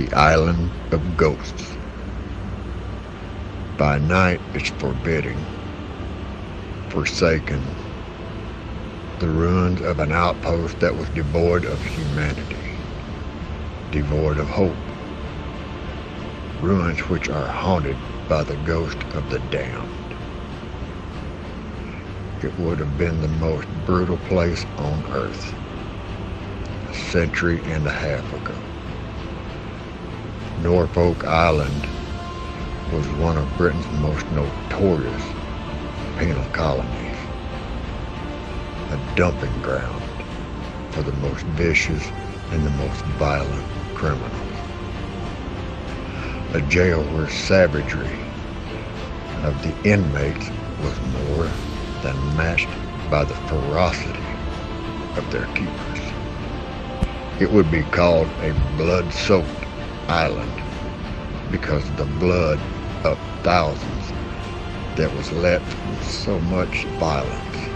the island of ghosts. By night it's forbidding, forsaken, the ruins of an outpost that was devoid of humanity, devoid of hope, ruins which are haunted by the ghost of the damned. It would have been the most brutal place on earth a century and a half ago. Norfolk Island was one of Britain's most notorious penal colonies, a dumping ground for the most vicious and the most violent criminals. A jail where savagery of the inmates was more than matched by the ferocity of their keepers. It would be called a blood-soaked island because of the blood of thousands that was let with so much violence.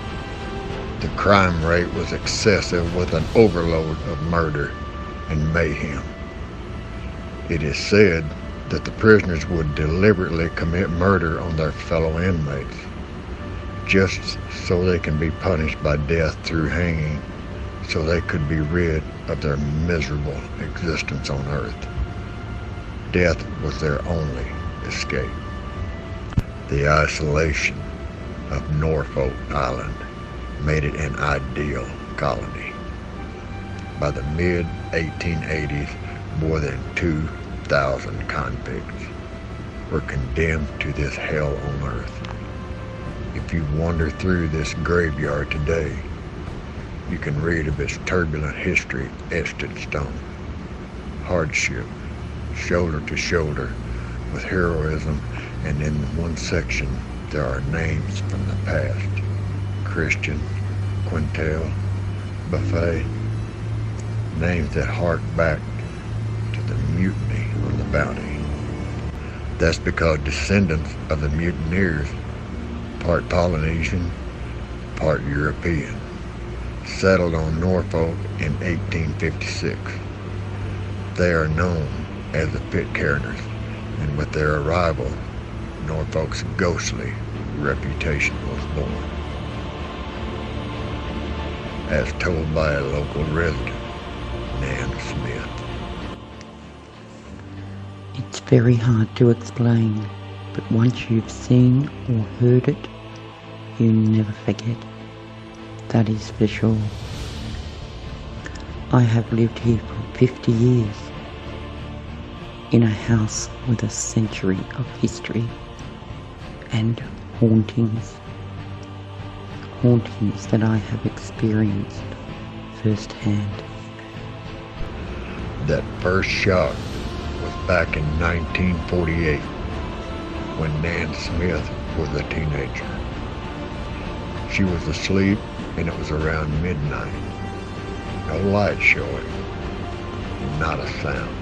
The crime rate was excessive with an overload of murder and mayhem. It is said that the prisoners would deliberately commit murder on their fellow inmates just so they can be punished by death through hanging, so they could be rid of their miserable existence on earth. Death was their only escape. The isolation of Norfolk Island made it an ideal colony. By the mid-1880s, more than 2,000 convicts were condemned to this hell on earth. If you wander through this graveyard today, you can read of its turbulent history etched in stone. Hardship, shoulder to shoulder with heroism, and in one section there are names from the past. Christian, Quintel, Buffet, names that hark back to the mutiny on the Bounty. That's because descendants of the mutineers, part Polynesian, part European, settled on Norfolk in 1856. They are known as the Pitcairners, and with their arrival, Norfolk's ghostly reputation was born. As told by a local resident, Nan Smith. It's very hard to explain, but once you've seen or heard it, you never forget. That is for sure. I have lived here for 50 years, in a house with a century of history and hauntings. Hauntings that I have experienced firsthand. That first shock was back in 1948 when Nan Smith was a teenager. She was asleep and it was around midnight. No light showing, not a sound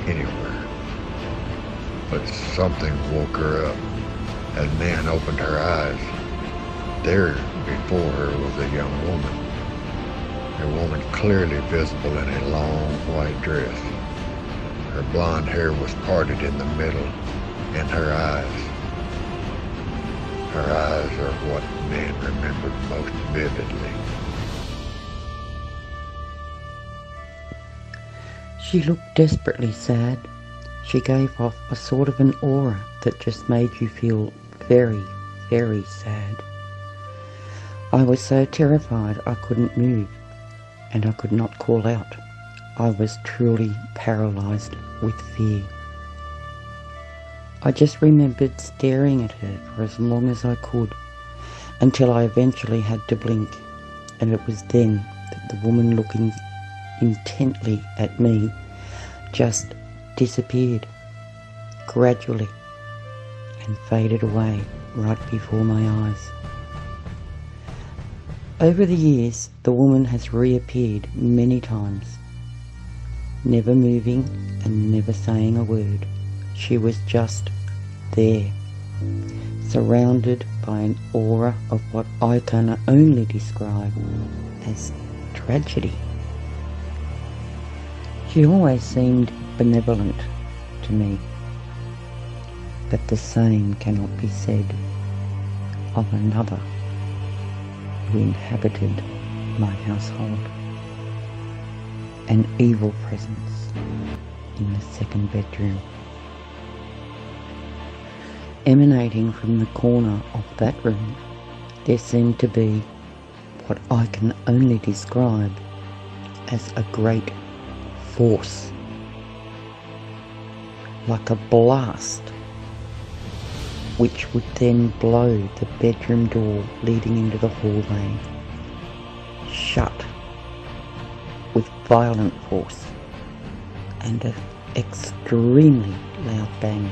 anywhere. But something woke her up as Nan opened her eyes. There before her was a young woman. A woman clearly visible in a long white dress. Her blonde hair was parted in the middle, and her eyes are what Nan remembered most vividly. She looked desperately sad. She gave off a sort of an aura that just made you feel very, very sad. I was so terrified I couldn't move, and I could not call out. I was truly paralysed with fear. I just remembered staring at her for as long as I could, until I eventually had to blink, and it was then that the woman looking intently at me just disappeared, gradually, and faded away right before my eyes. Over the years, the woman has reappeared many times, never moving and never saying a word. She was just there, surrounded by an aura of what I can only describe as tragedy. She always seemed benevolent to me that the same cannot be said of another who inhabited my household. An evil presence in the second bedroom. Emanating from the corner of that room, there seemed to be what I can only describe as a great force, like a blast, which would then blow the bedroom door leading into the hallway shut with violent force and an extremely loud bang.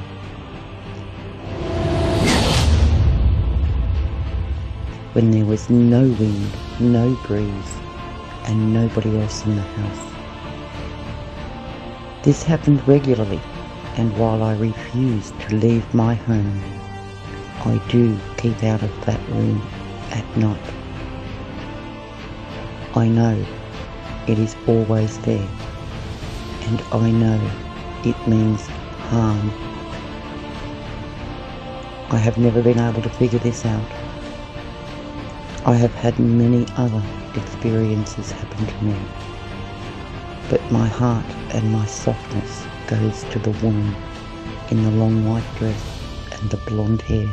When there was no wind, no breeze, and nobody else in the house. This happened regularly, and while I refuse to leave my home, I do keep out of that room at night. I know it is always there, and I know it means harm. I have never been able to figure this out. I have had many other experiences happen to me, but my heart and my softness goes to the woman in the long white dress and the blonde hair,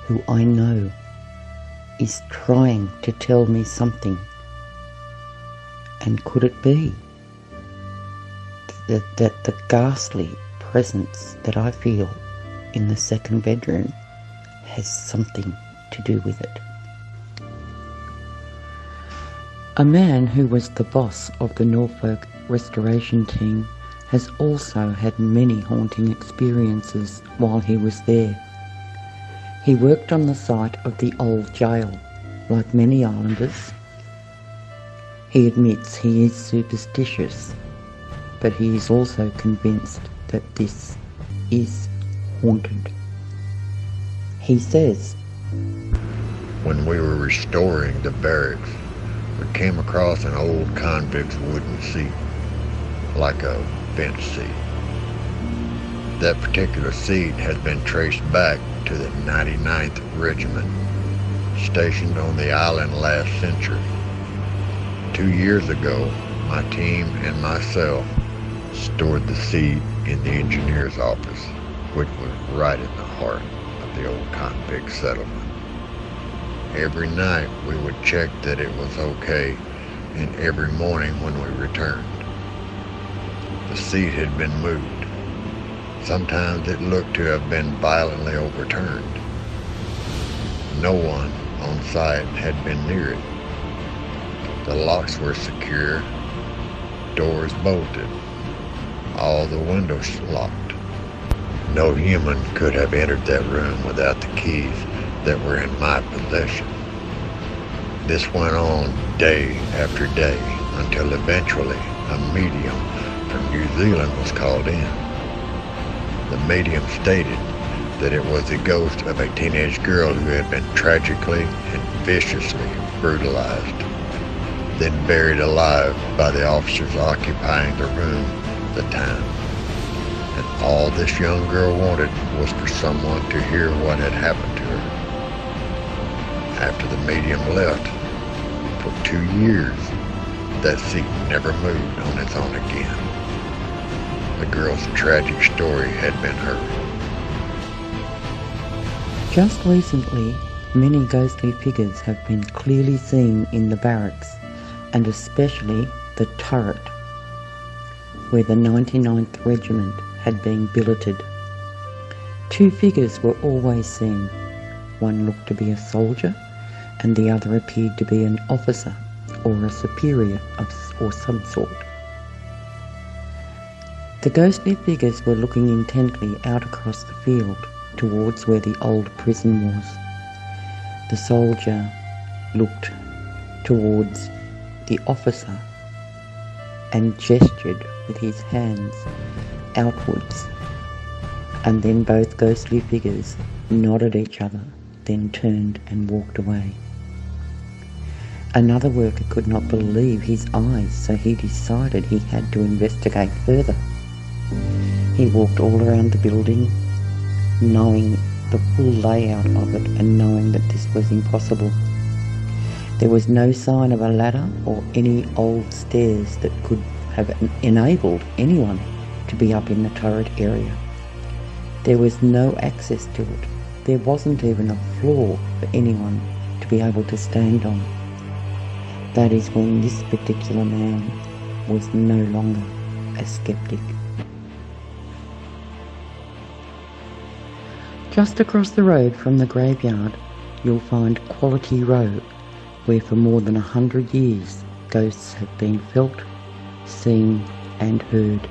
who I know is trying to tell me something. And could it be that the ghastly presence that I feel in the second bedroom has something to do with it? A man who was the boss of the Norfolk restoration team has also had many haunting experiences while he was there. He worked on the site of the old jail, like many islanders. He admits he is superstitious, but he is also convinced that this is haunted. He says, When we were restoring the barracks, we came across an old convict's wooden seat, like a bench seat. That particular seat has been traced back to the 99th Regiment, stationed on the island last century. 2 years ago, my team and myself stored the seat in the engineer's office, which was right in the heart of the old convict settlement. Every night we would check that it was okay, and every morning when we returned. The seat had been moved. Sometimes it looked to have been violently overturned. No one on site had been near it. The locks were secure, doors bolted, all the windows locked. No human could have entered that room without the keys that were in my possession. This went on day after day until eventually a medium from New Zealand was called in. The medium stated that it was the ghost of a teenage girl who had been tragically and viciously brutalized, then buried alive by the officers occupying the room at the time. And all this young girl wanted was for someone to hear what had happened to her. After the medium left, for 2 years, that seat never moved on its own again. The girl's tragic story had been heard. just recently, many ghostly figures have been clearly seen in the barracks, and especially the turret, where the 99th Regiment had been billeted. 2 figures were always seen. One looked to be a soldier, and the other appeared to be an officer or a superior or some sort. The ghostly figures were looking intently out across the field towards where the old prison was. The soldier looked towards the officer and gestured with his hands outwards, and then both ghostly figures nodded at each other, then turned and walked away. Another worker could not believe his eyes, so he decided he had to investigate further. He walked all around the building, knowing the full layout of it and knowing that this was impossible. There was no sign of a ladder or any old stairs that could have enabled anyone to be up in the turret area. There was no access to it. There wasn't even a floor for anyone to be able to stand on. That is when this particular man was no longer a skeptic. Just across the road from the graveyard, you'll find Quality Row, where for more than 100 years ghosts have been felt, seen and heard.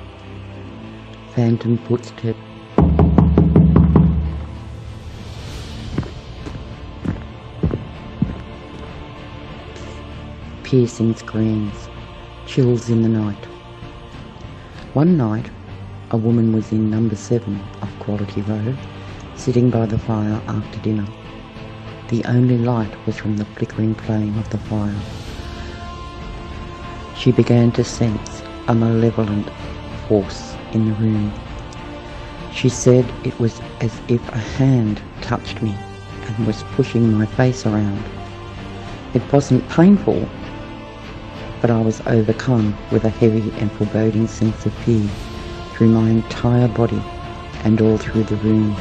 Phantom footsteps, piercing screams, chills in the night. One night, a woman was in number 7 of Quality Row, sitting by the fire after dinner. The only light was from the flickering flame of the fire. She began to sense a malevolent force in the room. She said it was as if a hand touched me and was pushing my face around. It wasn't painful, but I was overcome with a heavy and foreboding sense of fear through my entire body and all through the room.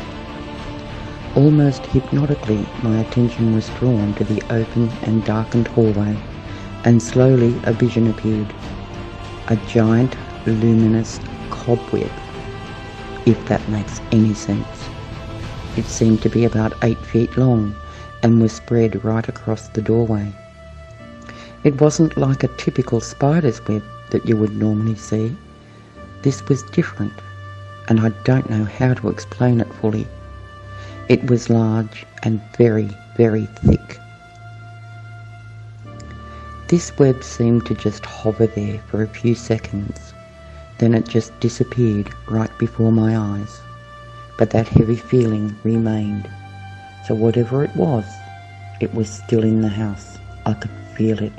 Almost hypnotically, my attention was drawn to the open and darkened hallway, and slowly a vision appeared. A giant, luminous cobweb, if that makes any sense. It seemed to be about 8 feet long and was spread right across the doorway. It wasn't like a typical spider's web that you would normally see. This was different, and I don't know how to explain it fully. It was large and very, very thick. This web seemed to just hover there for a few seconds, then it just disappeared right before my eyes. But that heavy feeling remained. So whatever it was still in the house. I could feel it.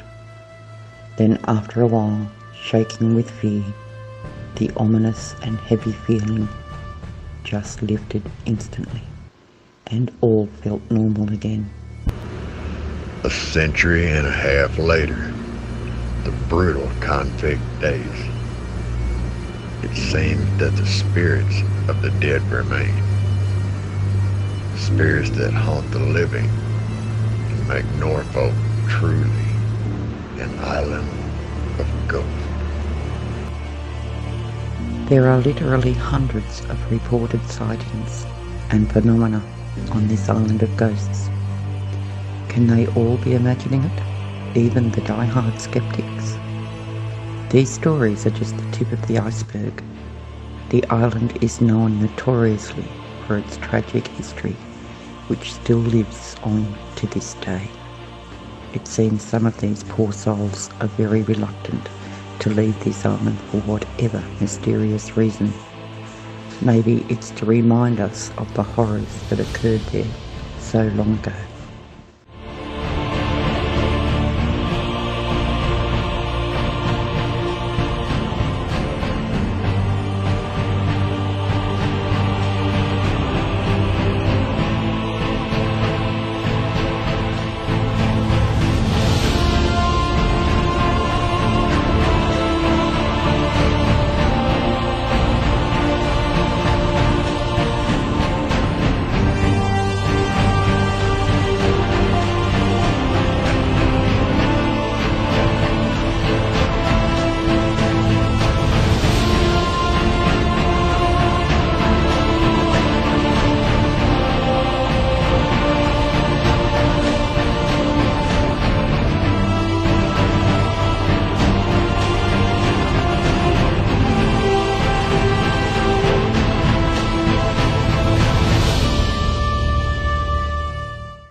Then after a while, shaking with fear, the ominous and heavy feeling just lifted instantly, and all felt normal again. A century and a half later, the brutal convict days, it seemed that the spirits of the dead remain. Spirits that haunt the living and make Norfolk truly an island of ghosts. There are literally hundreds of reported sightings and phenomena on this island of ghosts. Can they all be imagining it? Even the die-hard skeptics? These stories are just the tip of the iceberg. The island is known notoriously for its tragic history, which still lives on to this day. It seems some of these poor souls are very reluctant to leave this island for whatever mysterious reason. Maybe it's to remind us of the horrors that occurred there so long ago.